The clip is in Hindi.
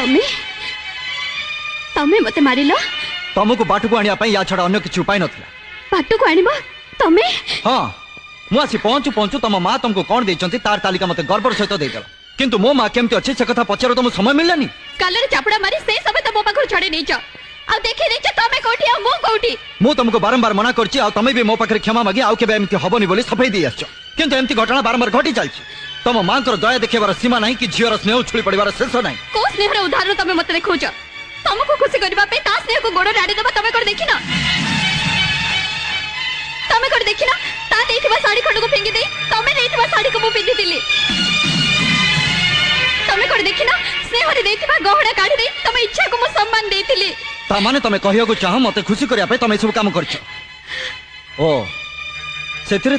तमे तमे मते मारिलो तुमको बाट को आनिया या छड़ा अन्य किसी उपाय नथिला। बाटू को आनिबो तमे हाँ मु आसी पहुंचु पहुंचु तुम माँ तुमको कौन देइचंती तार तालिका मते गर्वर सहित देदेला किंतु मो माँ केमती अच्छी से कथा पचार तुम समय मिललानी कालरे चापड़ा मारी से समय तो मो पाखर छड़े नैच आ देखि नैच तमे कोठी आ मो कोठी मु तुमको बारंबार मना करछि आ तमे भी मो पाखरे क्षमा मागी आउ केबे एमती हबनी बोली सफाई दी आछो किंतु एमती घटना बारंबार घटी चलछि। तुम माँ को दया देखेबार सीमा नहीं कि झीर स्नेह उछुली पड़िबार शेष नहीं। को स्नेहर उदाहरण तमे मते देखौछ तुमको खुशी करबा पे ता स्नेह को गोड़ राडी देबा तमे कर देखिना तमे कर देखिना ता देथिबा साड़ी खंड को फेंगी दे तमे देथिबा साड़ी को मु पिंदी दिली तमे कर देखिना स्नेह रे देथिबा गहना काढी दे तमे इच्छा को मु सम्मान देथिली ता माने तमे कहियो को चाह मते खुशी करिया पे तमे सब काम करछ ओ सेतिरे